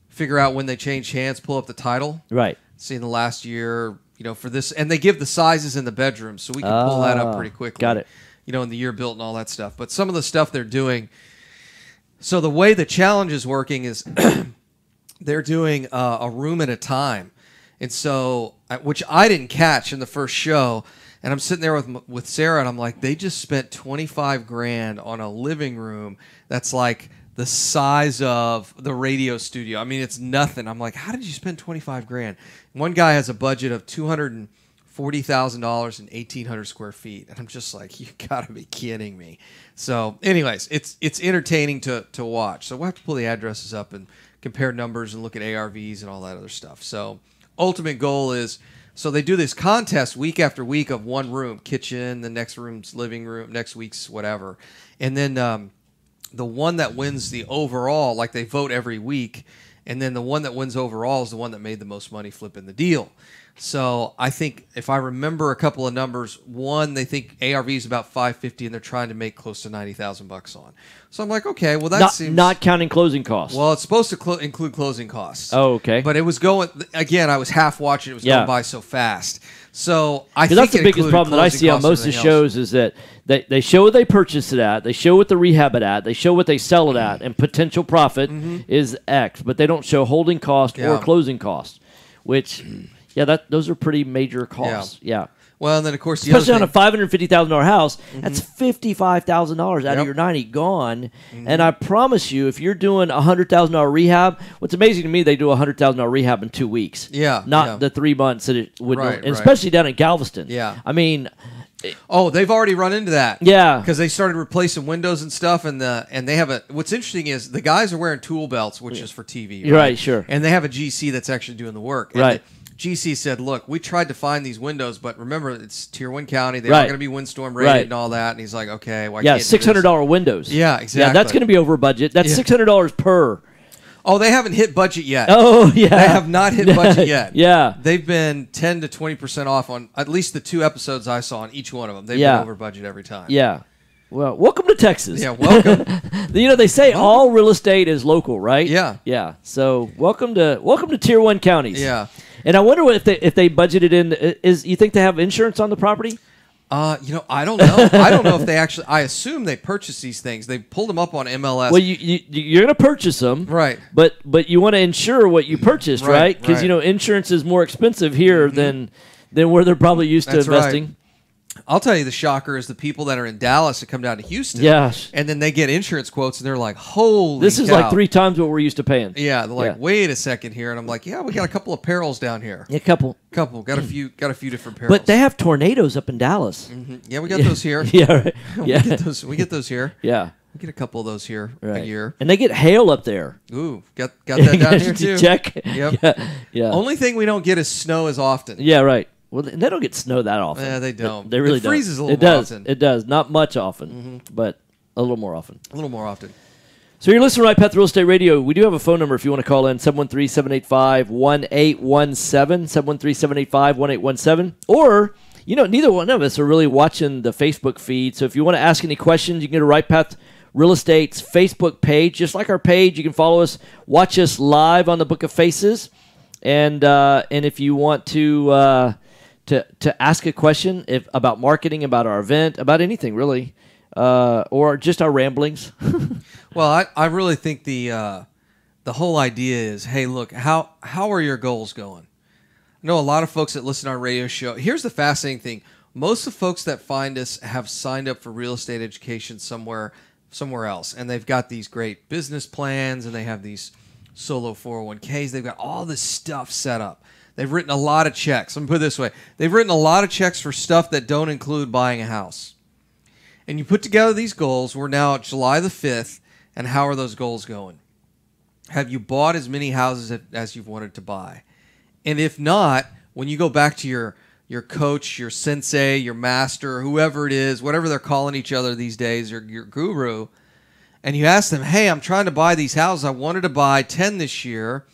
figure out when they changed hands, pull up the title. Right. See in the last year, for this, and they give the sizes in the bedrooms, so we can pull that up pretty quickly. Got it. In the year built and all that stuff. But some of the stuff they're doing. So the way the challenge is working is they're doing a room at a time. And so, which I didn't catch in the first show, and I'm sitting there with Sarah, and I'm like, they just spent $25,000 on a living room that's like the size of the radio studio. I mean, it's nothing. I'm like, how did you spend $25,000? One guy has a budget of $240,000 and 1,800 square feet, and I'm just like, you gotta be kidding me. So, anyways, it's entertaining to watch. So we'll have to pull the addresses up and compare numbers and look at ARVs and all that other stuff. So, ultimate goal is, so they do this contest week after week of one room, kitchen, the next room's living room, next week's whatever. And then the one that wins the overall, like they vote every week, and then the one that wins overall is the one that made the most money flipping the deal. So I think if I remember a couple of numbers, one, they think ARV is about $550, and they're trying to make close to $90,000 on. So I'm like, okay, well that seems not counting closing costs. Well, it's supposed to include closing costs. Oh, okay. But it was going again. I was half watching. It was going by so fast. So I think that's the biggest problem that I see on most of the shows is that they show what they purchase it at, they show what the rehab it at, they show what they sell it at, and potential profit is X, but they don't show holding cost or closing cost, which. Yeah, those are pretty major costs. Yeah. Well, and then of course, especially on a $550,000 house, that's $55,000 out of your 90 gone. And I promise you, if you're doing a $100,000 rehab, what's amazing to me, they do a $100,000 rehab in 2 weeks. Yeah, not the 3 months that it would. And especially down in Galveston. Yeah, I mean. Oh, they've already run into that. Yeah, because they started replacing windows and stuff, and they have a. What's interesting is the guys are wearing tool belts, which is for TV. Right, sure. And they have a GC that's actually doing the work. Right. GC said, look, we tried to find these windows, but remember, it's Tier 1 county. They're not going to be windstorm rated and all that. And he's like, okay, well, I can't $600 windows. Yeah, exactly. Yeah, that's going to be over budget. That's $600 per. Oh, they haven't hit budget yet. Oh, yeah. They have not hit budget yet. Yeah. They've been 10 to 20% off on at least the 2 episodes I saw on each one of them. They've been over budget every time. Yeah. Well, welcome to Texas. Yeah, welcome. They say all real estate is local, right? Yeah. Yeah. So welcome to Tier 1 counties. Yeah. And I wonder if they budgeted in. You think they have insurance on the property? I don't know. I don't know if they actually. I assume they purchase these things. They pulled them up on MLS. Well, you're going to purchase them, right? But you want to insure what you purchased, right? Because insurance is more expensive here than where they're probably used to investing. Right. I'll tell you, the shocker is the people that are in Dallas that come down to Houston. Yes. And then they get insurance quotes, and they're like, holy This is cow. like 3 times what we're used to paying. Yeah, they're like, wait a second here. And I'm like, yeah, we got a couple of perils down here. Yeah, couple. Got a few different perils. But they have tornadoes up in Dallas. Mm-hmm. Yeah, we got those here. Yeah, right. Yeah. We get those here. Yeah. We get a couple of those here a year. And they get hail up there. Ooh, got that down here too. Check. Yep. Yeah. Only thing we don't get is snow as often. Yeah, right. Well, they don't get snow that often. Yeah, they don't. They really don't. It freezes a little more often. It does. Not much often, but a little more often. A little more often. So you're listening to Right Path Real Estate Radio. We do have a phone number if you want to call in, 713-785-1817, 713-785-1817. Or, neither one of us are really watching the Facebook feed. So if you want to ask any questions, you can go to Right Path Real Estate's Facebook page. Just like our page, you can follow us, watch us live on the Book of Faces. And if you want to ask a question about marketing, about our event, about anything really, or just our ramblings. Well, I really think the whole idea is, hey, look, how are your goals going? I know a lot of folks that listen to our radio show. Here's the fascinating thing. Most of the folks that find us have signed up for real estate education somewhere else, and they've got these great business plans, and they have these solo 401ks. They've got all this stuff set up. They've written a lot of checks. Let me put it this way. They've written a lot of checks for stuff that don't include buying a house. And you put together these goals. We're now at July the 5th, and how are those goals going? Have you bought as many houses as you've wanted to buy? And if not, when you go back to your coach, your sensei, your master, whoever it is, whatever they're calling each other these days, or your guru, and you ask them, hey, I'm trying to buy these houses. I wanted to buy 10 this year,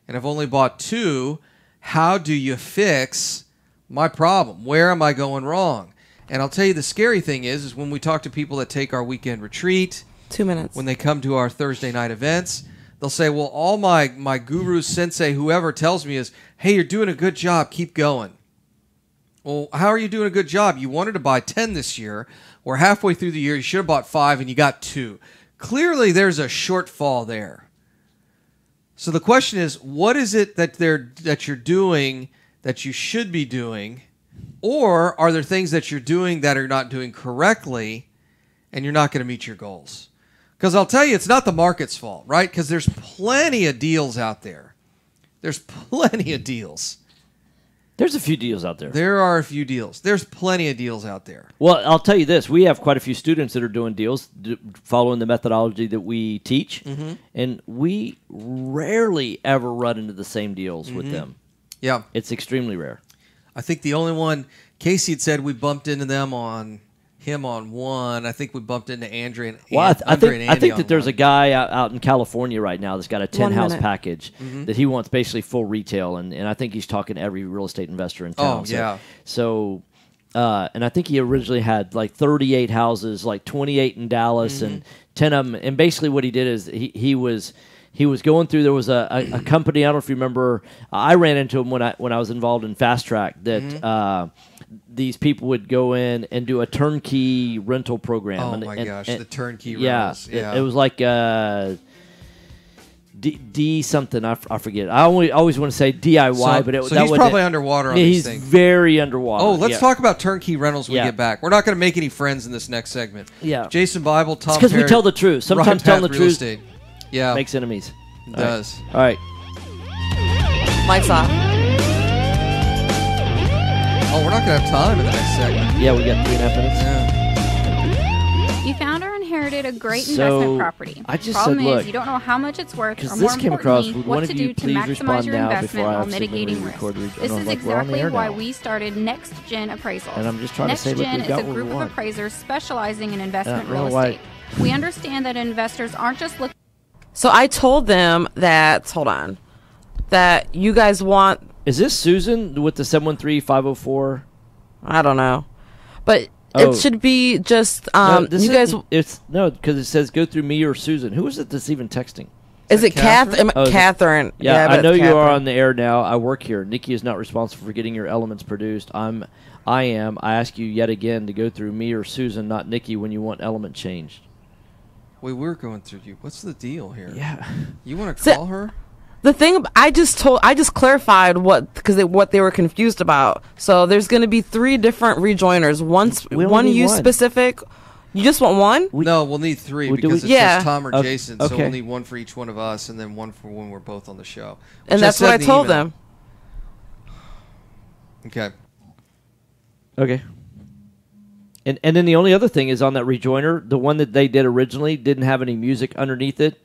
and I've only bought 2. How do you fix my problem? Where am I going wrong? And I'll tell you, the scary thing is when we talk to people that take our weekend retreat, 2 minutes, when they come to our Thursday night events, they'll say, well, all my guru, sensei, whoever tells me is, hey, you're doing a good job. Keep going. Well, how are you doing a good job? You wanted to buy 10 this year. We're halfway through the year. You should have bought 5, and you got 2. Clearly, there's a shortfall there. So the question is, what is it that you're doing that you should be doing? Or are there things that you're doing that are not doing correctly, and you're not going to meet your goals? Because I'll tell you, it's not the market's fault, right? Because there's plenty of deals out there. There's plenty of deals. There's a few deals out there. There are a few deals. There's plenty of deals out there. Well, I'll tell you this. We have quite a few students that are doing deals following the methodology that we teach, and we rarely ever run into the same deals with them. Yeah. It's extremely rare. I think the only one, Casey had said we bumped into them on one. I think we bumped into Andrea and I think that there's one. a guy out in California right now that's got a 10-house package that he wants basically full retail, and I think he's talking to every real estate investor in town. Oh, yeah. So, and I think he originally had like 38 houses, like 28 in Dallas and 10 of them. And basically what he did is he was going through. There was a company, I don't know if you remember. I ran into him when I was involved in Fast Track. That these people would go in and do a turnkey rental program. Oh my gosh, the turnkey rentals. Yeah, it was like D something. I forget. I always want to say DIY, but he's probably underwater on these things. He's very underwater. Oh, let's talk about turnkey rentals when we get back. We're not going to make any friends in this next segment. Yeah, Jason Bible, Tom Perry. Because we tell the truth. Sometimes telling the truth Yeah, makes enemies. It does. All right. Mike's off. Oh, we're not going to have time in the next segment. Yeah, we got 3.5 minutes. Yeah. You found or inherited a great investment property. I just Problem said, look, is, you don't know how much it's worth, or more this came across, importantly, would one what of to you do to please maximize respond your now investment before I while have mitigating risk. This is exactly why we started Next Gen Appraisals. And I'm just trying to say, look, Next we've Gen got is a what group we of want. appraisers specializing in investment I don't real know why- estate. We understand that investors aren't just looking. So I told them that, hold on, that you guys want... Is this Susan with the 713-504? I don't know. But it should be just, you guys... No, because it says go through me or Susan. Who is it that's even texting? Is it Catherine? Catherine. Yeah, I know you are on the air now. I work here. Nikki is not responsible for getting your elements produced. I am. I ask you yet again to go through me or Susan, not Nikki, when you want element changed. Wait, we're going through you. What's the deal here? Yeah. You want to call her? The thing I just clarified what they were confused about. So there's going to be 3 different rejoiners. One you specific. You just want one? No, we'll need 3 because it's just Tom or Jason. So we'll need one for each one of us, and then one for when we're both on the show. And that's what I told them. Okay. Okay. And then the only other thing is on that rejoiner, the one that they did originally didn't have any music underneath it.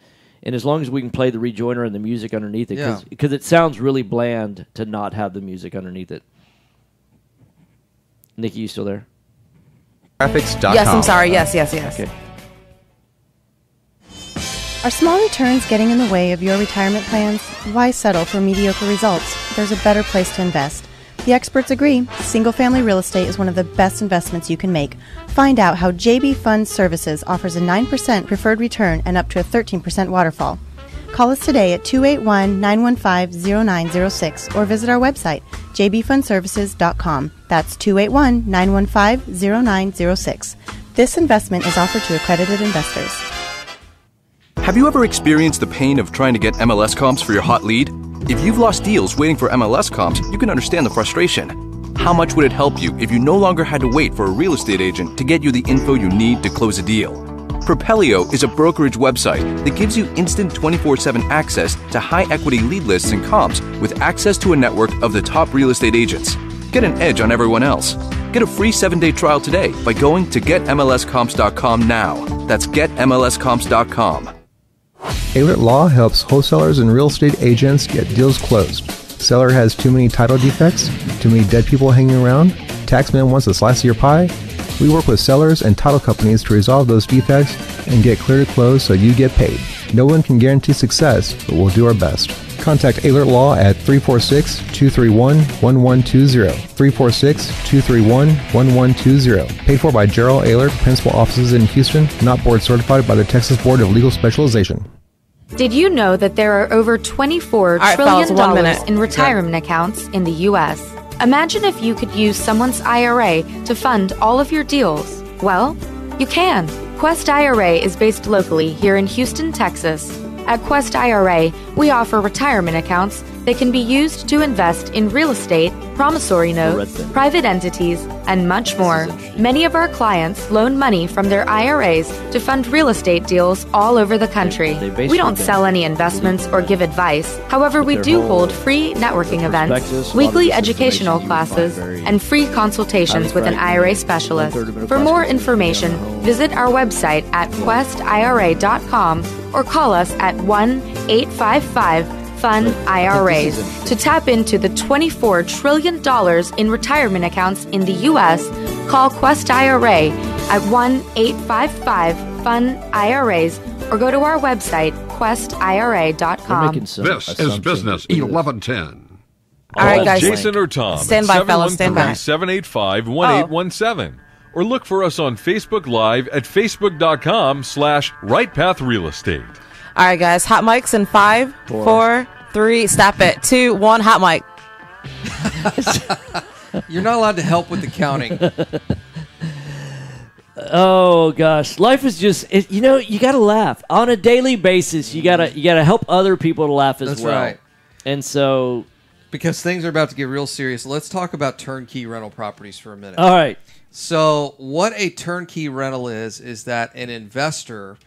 And as long as we can play the rejoiner and the music underneath it, because it sounds really bland to not have the music underneath it. Nikki, you still there? Graphics.com. Yes, I'm sorry. Yes. Okay. Are small returns getting in the way of your retirement plans? Why settle for mediocre results? There's a better place to invest. The experts agree, single-family real estate is one of the best investments you can make. Find out how JB Fund Services offers a 9% preferred return and up to a 13% waterfall. Call us today at 281-915-0906 or visit our website, jbfundservices.com. That's 281-915-0906. This investment is offered to accredited investors. Have you ever experienced the pain of trying to get MLS comps for your hot lead? If you've lost deals waiting for MLS comps, you can understand the frustration. How much would it help you if you no longer had to wait for a real estate agent to get you the info you need to close a deal? Propelio is a brokerage website that gives you instant 24/7 access to high-equity lead lists and comps with access to a network of the top real estate agents. Get an edge on everyone else. Get a free 7-day trial today by going to getmlscomps.com now. That's getmlscomps.com. Aylert Law helps wholesalers and real estate agents get deals closed. Seller has too many title defects, too many dead people hanging around, taxman wants a slice of your pie. We work with sellers and title companies to resolve those defects and get clear to close so you get paid. No one can guarantee success, but we'll do our best. Contact Aylert Law at 346-231-1120. 346-231-1120. Paid for by Gerald Aylert, Principal Offices in Houston, not board certified by the Texas Board of Legal Specialization. Did you know that there are over $24 trillion in retirement accounts in the U.S.? Imagine if you could use someone's IRA to fund all of your deals. Well, you can. Quest IRA is based locally here in Houston, Texas. At Quest IRA, we offer retirement accounts that can be used to invest in real estate, promissory notes, private entities, and much more. Many of our clients loan money from their IRAs to fund real estate deals all over the country. We don't sell any investments or give advice. However, we do hold free networking events, weekly educational classes, and free consultations with an IRA specialist. For more information, visit our website at questira.com or call us at 1-855-FUN-IRAs. To tap into the $24 trillion in retirement accounts in the U.S., call Quest IRA at 1-855-FUN-IRAs or go to our website, questira.com. This is Business 1110. All right, guys. Jason or Tom. Stand by, fellas. Stand by. 713-785-1817. Or look for us on Facebook Live at facebook.com/RightPathRealEstate. All right, guys. Hot mics in 5, 4, 3. Stop it. 2, 1. Hot mic. You're not allowed to help with the counting. Oh gosh, life is just you gotta laugh on a daily basis. You gotta help other people to laugh as well. That's right. And so, because things are about to get real serious, let's talk about turnkey rental properties for a minute. All right. So what a turnkey rental is that an investor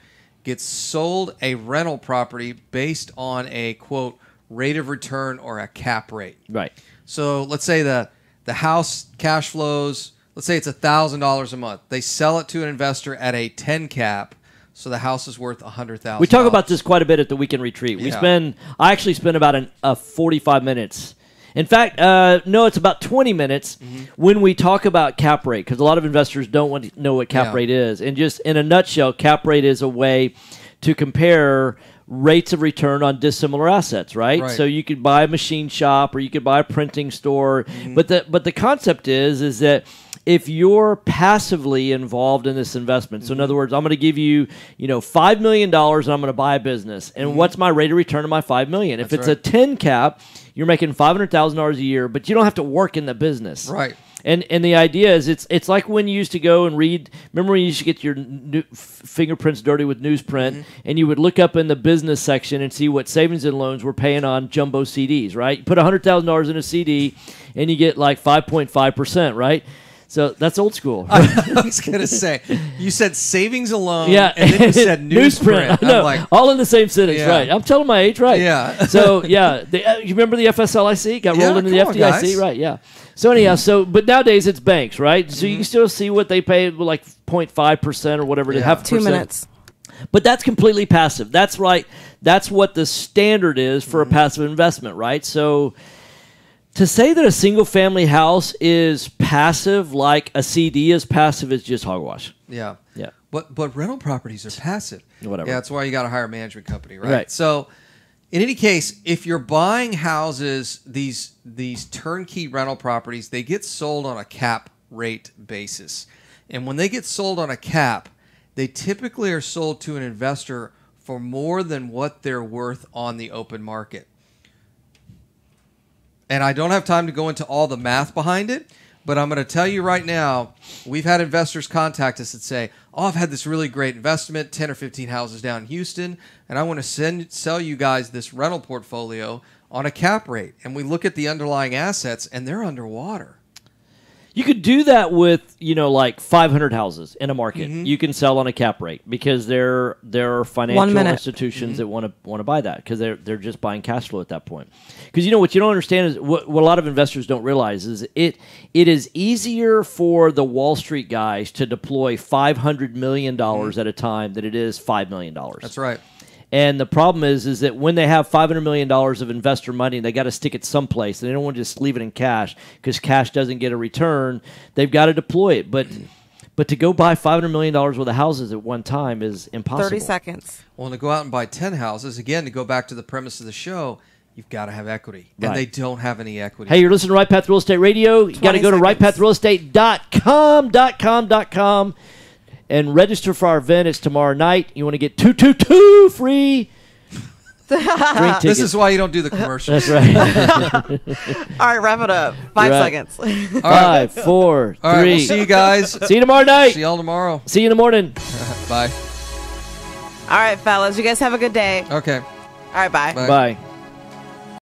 gets sold a rental property based on a, quote, rate of return or a cap rate. Right. So let's say the house cash flows, let's say it's $1,000 a month. They sell it to an investor at a 10 cap, so the house is worth $100,000. We talk about this quite a bit at the Weekend Retreat. Yeah. I actually spend about 45 minutes. In fact, no, it's about 20 minutes when we talk about cap rate, because a lot of investors don't want to know what cap rate is. And just in a nutshell, cap rate is a way to compare rates of return on dissimilar assets, right? So you could buy a machine shop or you could buy a printing store, but the concept is that if you're passively involved in this investment, so in other words, I'm going to give you, $5 million and I'm going to buy a business. And what's my rate of return on my $5 million? If it's a 10 cap, you're making $500,000 a year, but you don't have to work in the business. Right. And the idea is it's like when you used to go and read. Remember when you used to get your fingerprints dirty with newsprint, and you would look up in the business section and see what savings and loans were paying on jumbo CDs, right? You put $100,000 in a CD, and you get like 5.5%, right? So that's old school. I was going to say, you said savings alone, and then you said newsprint. I'm like, all in the same sentence, right? I'm telling my age, right? Yeah. So, you remember the FSLIC? Got rolled into the FDIC, right? Yeah. So anyhow, but nowadays it's banks, right? So you can still see what they pay, like 0.5% or whatever. To have 2 minutes. But that's completely passive. That's right. That's what the standard is for a passive investment, right? So to say that a single-family house is passive, like a CD is passive, is just hogwash. Yeah. Yeah. But rental properties are passive. Whatever. Yeah, that's why you got to hire a management company, right? Right. So, in any case, if you're buying houses, these turnkey rental properties, they get sold on a cap rate basis. And when they get sold on a cap, they typically are sold to an investor for more than what they're worth on the open market. And I don't have time to go into all the math behind it, but I'm going to tell you right now, we've had investors contact us and say, I've had this really great investment, 10 or 15 houses down in Houston, and I want to sell you guys this rental portfolio on a cap rate. And we look at the underlying assets, and they're underwater. You could do that with, like 500 houses in a market. You can sell on a cap rate because there are financial institutions that want to buy that because they're just buying cash flow at that point. Because what you don't understand is what a lot of investors don't realize is it is easier for the Wall Street guys to deploy $500 million at a time than it is $5 million. That's right. And the problem is that when they have $500 million of investor money, they got to stick it someplace. They don't want to just leave it in cash because cash doesn't get a return. They've got to deploy it. But to go buy $500 million worth of houses at one time is impossible. 30 seconds. Well, to go out and buy 10 houses, again, to go back to the premise of the show, you've got to have equity. And they don't have any equity. Hey, you're listening to Right Path Real Estate Radio. You got to go to rightpathrealestate.com. And register for our event. It's tomorrow night. You want to get 222 free drink tickets. This is why you don't do the commercials. That's right. All right, wrap it up. 5 seconds. 5, 4, 3. All right, we'll see you guys. See you tomorrow night. See y'all tomorrow. See you in the morning. Bye. All right, fellas. You guys have a good day. Okay. All right, bye. Bye.